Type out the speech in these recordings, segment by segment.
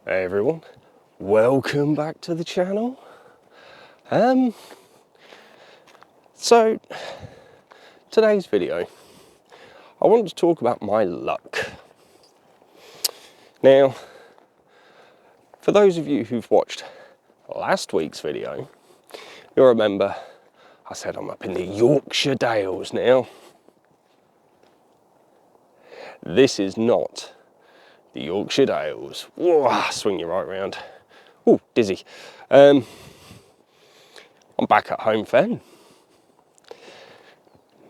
Hey everyone, welcome back to the channel. So today's video, I wanted to talk about my luck. Now, for those of you who've watched last week's video, you'll remember I said I'm up in the Yorkshire Dales now. This is not the Yorkshire Dales. Whoa, swing you right round. Ooh, dizzy. I'm back at Holme Fen.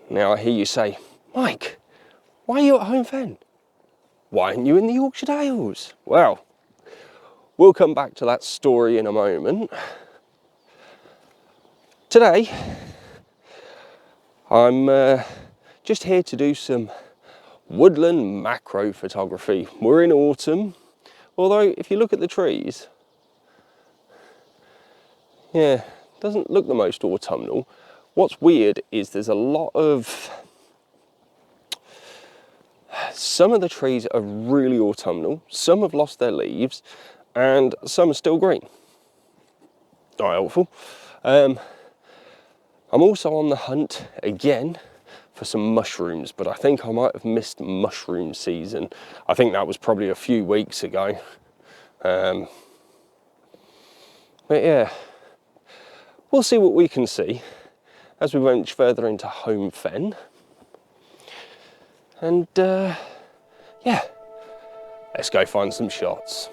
Now I hear you say, Mike, why are you at Holme Fen? Why aren't you in the Yorkshire Dales? Well, we'll come back to that story in a moment. Today, I'm just here to do some woodland macro photography. We're in autumn, although if you look at the trees, yeah, doesn't look the most autumnal. What's weird is there's a lot of, some of the trees are really autumnal, some have lost their leaves, and some are still green. Not helpful. I'm also on the hunt again for some mushrooms, but I think I might have missed mushroom season. I think that was probably a few weeks ago. But yeah, we'll see what we can see as we venture further into Holme Fen. And yeah, let's go find some shots.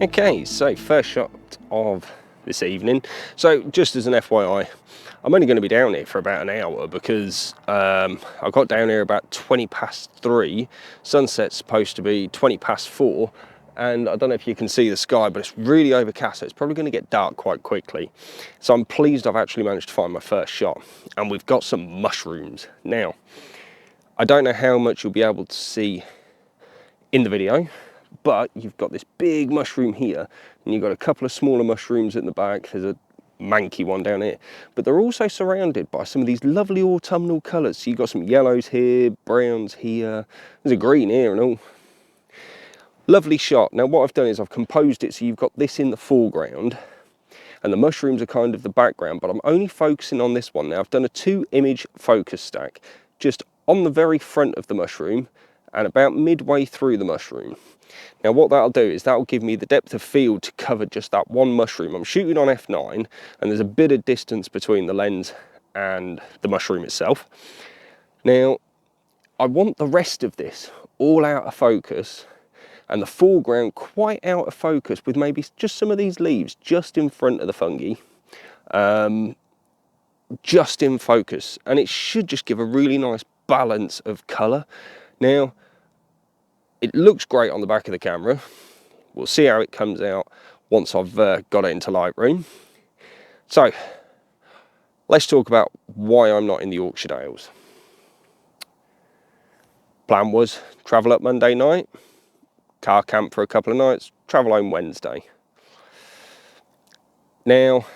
Okay, so first shot of this evening. So just as an FYI, I'm only going to be down here for about an hour because I got down here about 20 past 3. Sunset's supposed to be 20 past 4. And I don't know if you can see the sky, but it's really overcast, so it's probably going to get dark quite quickly. So I'm pleased I've actually managed to find my first shot. And we've got some mushrooms. Now, I don't know how much you'll be able to see in the video, but you've got this big mushroom here, and you've got a couple of smaller mushrooms in the back. There's a manky one down here, but they're also surrounded by some of these lovely autumnal colours. So you've got some yellows here, browns here, there's a green here and all. Lovely shot. Now what I've done is I've composed it so you've got this in the foreground and the mushrooms are kind of the background, but I'm only focusing on this one now. I've done a 2-image focus stack just on the very front of the mushroom and about midway through the mushroom. Now what that'll do is that'll give me the depth of field to cover just that one mushroom. I'm shooting on f9 and there's a bit of distance between the lens and the mushroom itself. Now I want the rest of this all out of focus and the foreground quite out of focus with maybe just some of these leaves just in front of the fungi, just in focus, and it should just give a really nice balance of colour. Now it looks great on the back of the camera. We'll see how it comes out once I've got it into Lightroom. So let's talk about why I'm not in the Yorkshire Dales. Plan was travel up Monday night, car camp for a couple of nights, travel home Wednesday. Now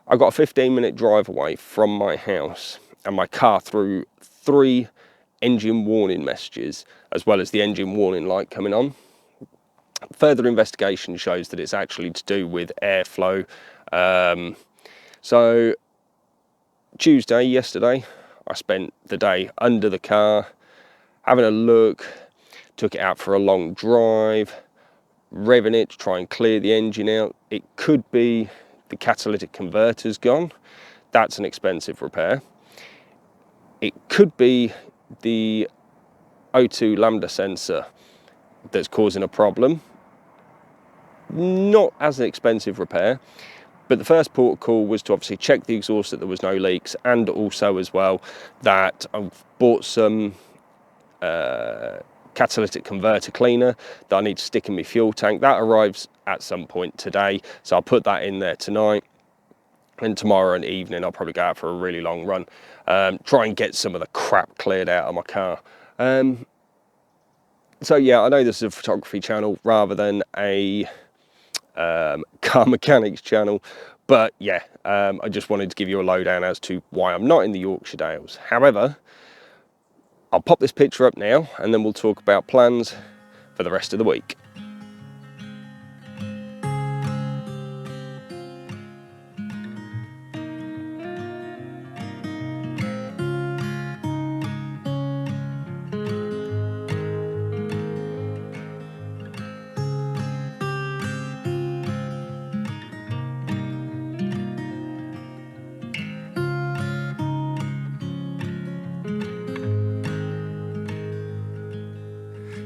I got a 15-minute drive away from my house and my car threw 3 engine warning messages as well as the engine warning light coming on. Further investigation shows that it's actually to do with airflow. So Tuesday, yesterday, I spent the day under the car having a look, took it out for a long drive, revving it to try and clear the engine out. It could be the catalytic converter's gone. That's an expensive repair. It could be the O2 lambda sensor that's causing a problem. Not as an expensive repair, but the first port of call was to obviously check the exhaust that there was no leaks, and also as well that I've bought some catalytic converter cleaner that I need to stick in my fuel tank. That arrives at some point today, so I'll put that in there tonight. And tomorrow evening I'll probably go out for a really long run, try and get some of the crap cleared out of my car. So yeah, I know this is a photography channel rather than a car mechanics channel, but yeah, I just wanted to give you a lowdown as to why I'm not in the Yorkshire Dales. However, I'll pop this picture up now and then we'll talk about plans for the rest of the week.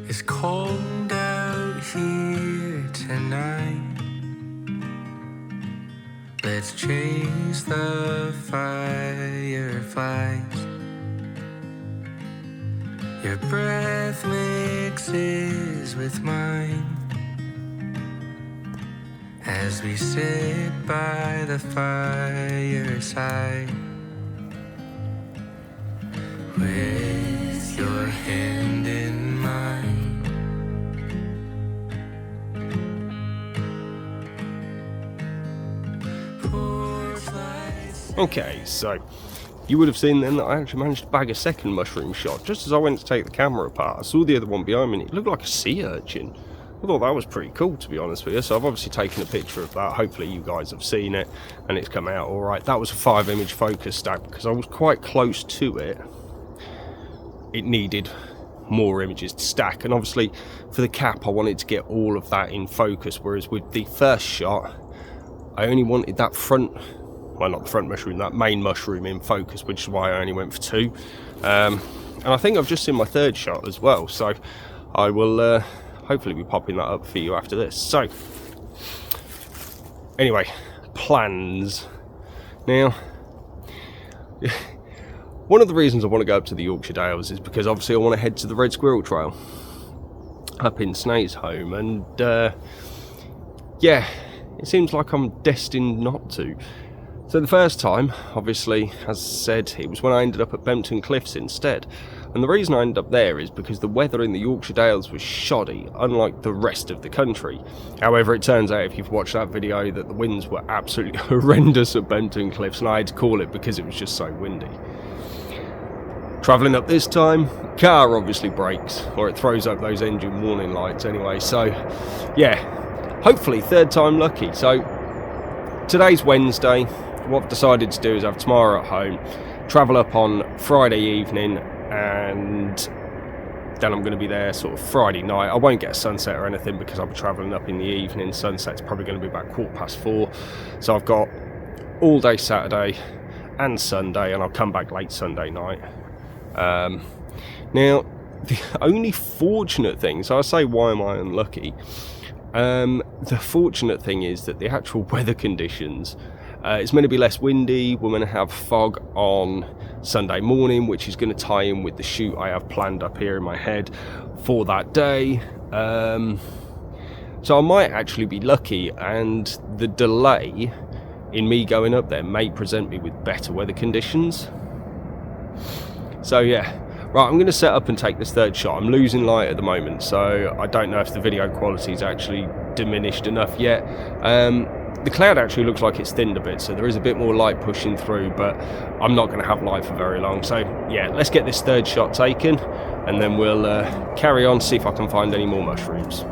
It's cold out here tonight. Let's chase the fireflies. Your breath mixes with mine as we sit by the fireside, with your hand in mine. Okay, so you would have seen then that I actually managed to bag a second mushroom shot. Just as I went to take the camera apart, I saw the other one behind me and it looked like a sea urchin. I thought that was pretty cool, to be honest with you, so I've obviously taken a picture of that. Hopefully you guys have seen it and it's come out alright. That was a 5-image focus stack because I was quite close to it. It needed more images to stack, and obviously for the cap I wanted to get all of that in focus, whereas with the first shot I only wanted that front, well, not the front mushroom, that main mushroom in focus, which is why I only went for 2. And I think I've just seen my third shot as well, so I will hopefully be popping that up for you after this. So anyway, plans. Now, one of the reasons I want to go up to the Yorkshire Dales is because obviously I want to head to the Red Squirrel Trail up in Snaysholme, and yeah, it seems like I'm destined not to. So the first time, obviously, as I said, it was when I ended up at Bempton Cliffs instead. And the reason I ended up there is because the weather in the Yorkshire Dales was shoddy, unlike the rest of the country. However, it turns out, if you've watched that video, that the winds were absolutely horrendous at Bempton Cliffs, and I had to call it because it was just so windy. Travelling up this time, car obviously brakes, or it throws up those engine warning lights anyway, so yeah, hopefully third time lucky. So today's Wednesday. What I've decided to do is have tomorrow at home, travel up on Friday evening, and then I'm going to be there sort of Friday night. I won't get a sunset or anything because I'll be travelling up in the evening. Sunset's probably going to be about 4:15. So I've got all day Saturday and Sunday, and I'll come back late Sunday night. Now, the only fortunate thing, so I say, why am I unlucky? The fortunate thing is that the actual weather conditions, it's meant to be less windy. We're going to have fog on Sunday morning, which is going to tie in with the shoot I have planned up here in my head for that day. So I might actually be lucky, and the delay in me going up there may present me with better weather conditions. So yeah, right, I'm going to set up and take this third shot. I'm losing light at the moment, so I don't know if the video quality is actually diminished enough yet. The cloud actually looks like it's thinned a bit, so there is a bit more light pushing through, but I'm not going to have light for very long. So yeah, let's get this third shot taken, and then we'll carry on, see if I can find any more mushrooms.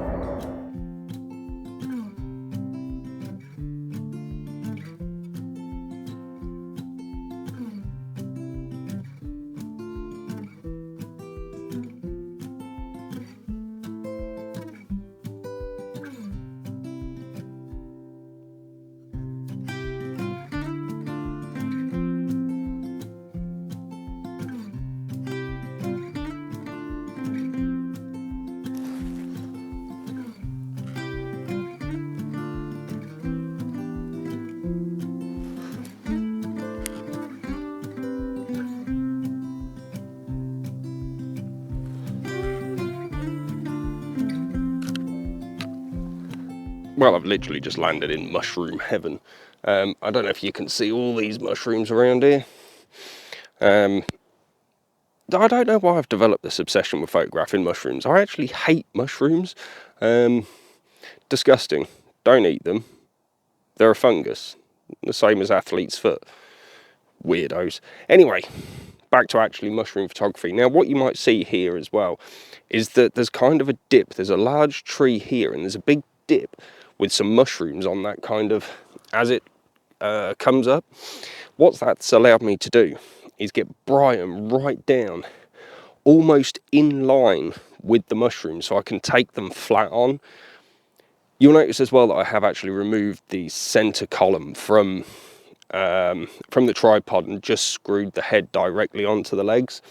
Well, I've literally just landed in mushroom heaven. I don't know if you can see all these mushrooms around here. I don't know why I've developed this obsession with photographing mushrooms. I actually hate mushrooms. Disgusting. Don't eat them. They're a fungus. The same as athlete's foot. Weirdos. Anyway, back to actually mushroom photography. Now, what you might see here as well is that there's kind of a dip. There's a large tree here, and there's a big dip with some mushrooms on that kind of, as it comes up. What that's allowed me to do is get Brighton right down, almost in line with the mushrooms, so I can take them flat on. You'll notice as well that I have actually removed the center column from the tripod and just screwed the head directly onto the legs,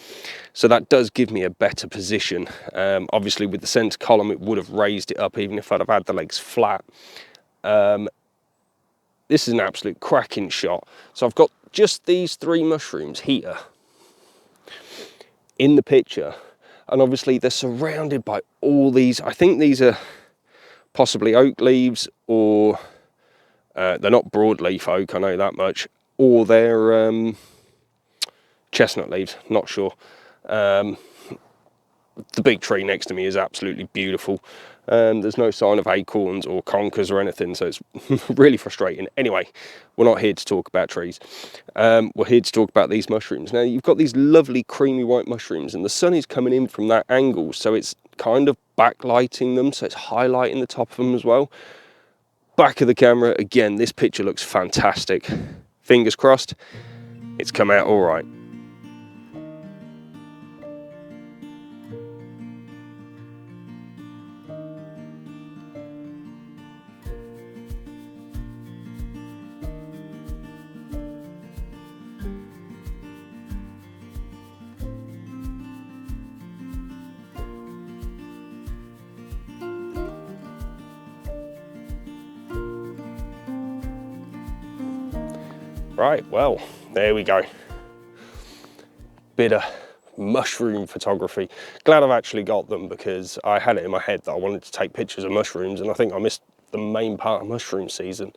so that does give me a better position. Obviously with the center column it would have raised it up even if I'd have had the legs flat. This is an absolute cracking shot. So I've got just these 3 mushrooms here in the picture, and obviously they're surrounded by all these, I think these are possibly oak leaves, or they're not broadleaf oak, I know that much, or they're chestnut leaves, not sure. The big tree next to me is absolutely beautiful. There's no sign of acorns or conkers or anything, so it's really frustrating. Anyway, we're not here to talk about trees. We're here to talk about these mushrooms. Now, you've got these lovely creamy white mushrooms, and the sun is coming in from that angle, so it's kind of backlighting them, so it's highlighting the top of them as well. Back of the camera, again, this picture looks fantastic. Fingers crossed, it's come out all right. Right, well, there we go. Bit of mushroom photography. Glad I've actually got them, because I had it in my head that I wanted to take pictures of mushrooms, and I think I missed the main part of mushroom season.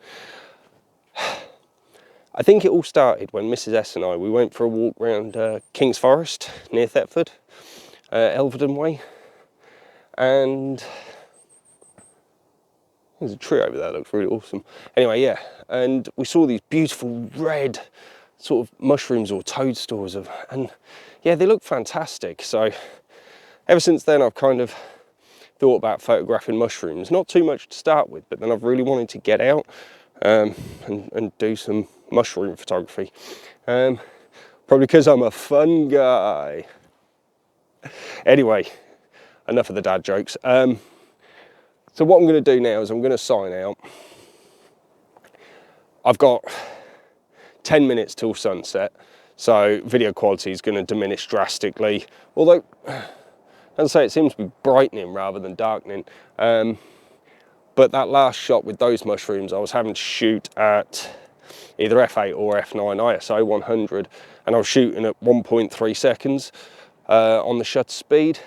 I think it all started when Mrs. S and I, we went for a walk around King's Forest near Thetford, Elvedon Way, and there's a tree over there that looks really awesome. Anyway, yeah, and we saw these beautiful red sort of mushrooms or toadstools, and yeah, they look fantastic. So ever since then I've kind of thought about photographing mushrooms. Not too much to start with, but then I've really wanted to get out and do some mushroom photography. Probably because I'm a fun guy. Anyway, enough of the dad jokes. So what I'm going to do now is I'm going to sign out. I've got 10 minutes till sunset, so video quality is going to diminish drastically. Although, as I say, it seems to be brightening rather than darkening. But that last shot with those mushrooms, I was having to shoot at either f8 or f9 ISO 100, and I was shooting at 1.3 seconds on the shutter speed.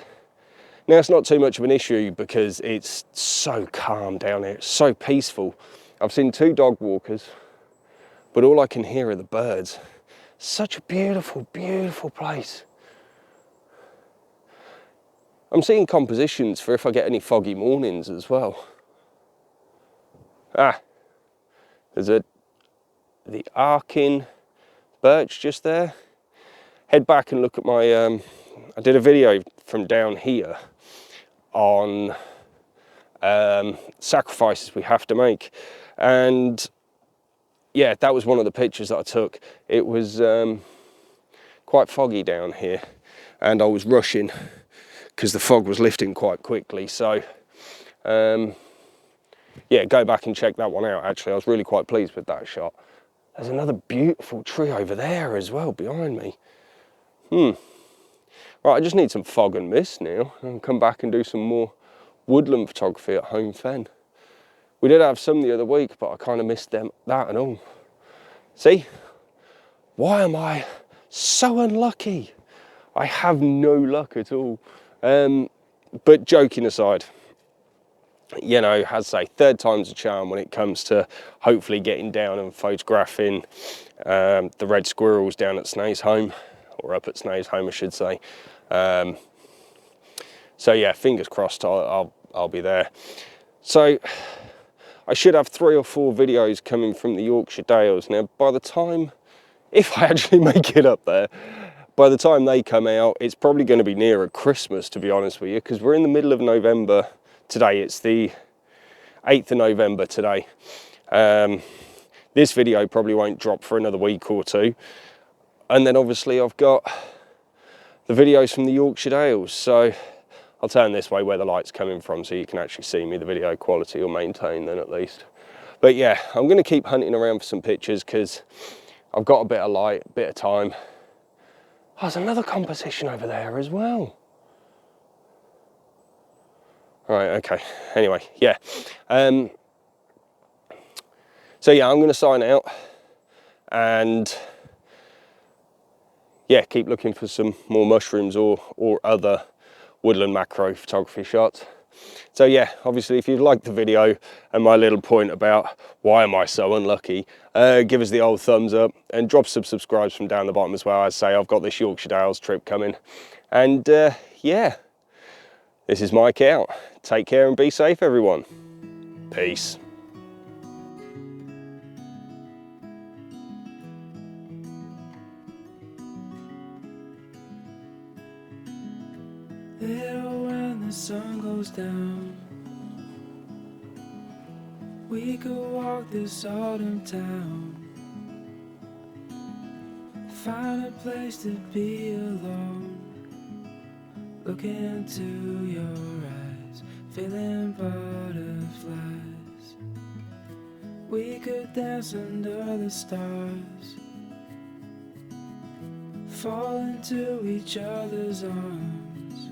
Now, it's not too much of an issue because it's so calm down here, it's so peaceful. I've seen 2 dog walkers, but all I can hear are the birds. Such a beautiful, beautiful place. I'm seeing compositions for if I get any foggy mornings as well. There's the arcing birch just there. Head back and look at my, I did a video from down here on sacrifices we have to make, and yeah, that was one of the pictures that I took. It was quite foggy down here, and I was rushing because the fog was lifting quite quickly. So yeah, go back and check that one out. Actually, I was really quite pleased with that shot. There's another beautiful tree over there as well behind me. Right, I just need some fog and mist now, and come back and do some more woodland photography at Holme Fen. We did have some the other week, but I kind of missed that and all. See? Why am I so unlucky? I have no luck at all. But joking aside, you know, as I say, third time's a charm when it comes to hopefully getting down and photographing the red squirrels down at Snays Home, or up at Snays Home, I should say. So yeah, fingers crossed I'll be there. So I should have 3 or 4 videos coming from the Yorkshire Dales. Now, by the time, if I actually make it up there, by the time they come out, it's probably going to be nearer Christmas, to be honest with you, because we're in the middle of November today. It's the 8th of November today. This video probably won't drop for another week or 2. And then obviously I've got the videos from the Yorkshire Dales. So I'll turn this way where the light's coming from so you can actually see me. The video quality will maintain then at least. But yeah, I'm going to keep hunting around for some pictures because I've got a bit of light, a bit of time. Oh, there's another competition over there as well. Right, okay. Anyway, yeah. So yeah, I'm going to sign out and yeah, keep looking for some more mushrooms or other woodland macro photography shots. So yeah, obviously if you liked the video and my little point about why am I so unlucky, give us the old thumbs up and drop some subscribes from down the bottom as well. As I say, I've got this Yorkshire Dales trip coming. And yeah, this is Mike out. Take care and be safe, everyone. Peace. Little when the sun goes down, we could walk this autumn town, find a place to be alone, look into your eyes, feeling butterflies. We could dance under the stars, fall into each other's arms,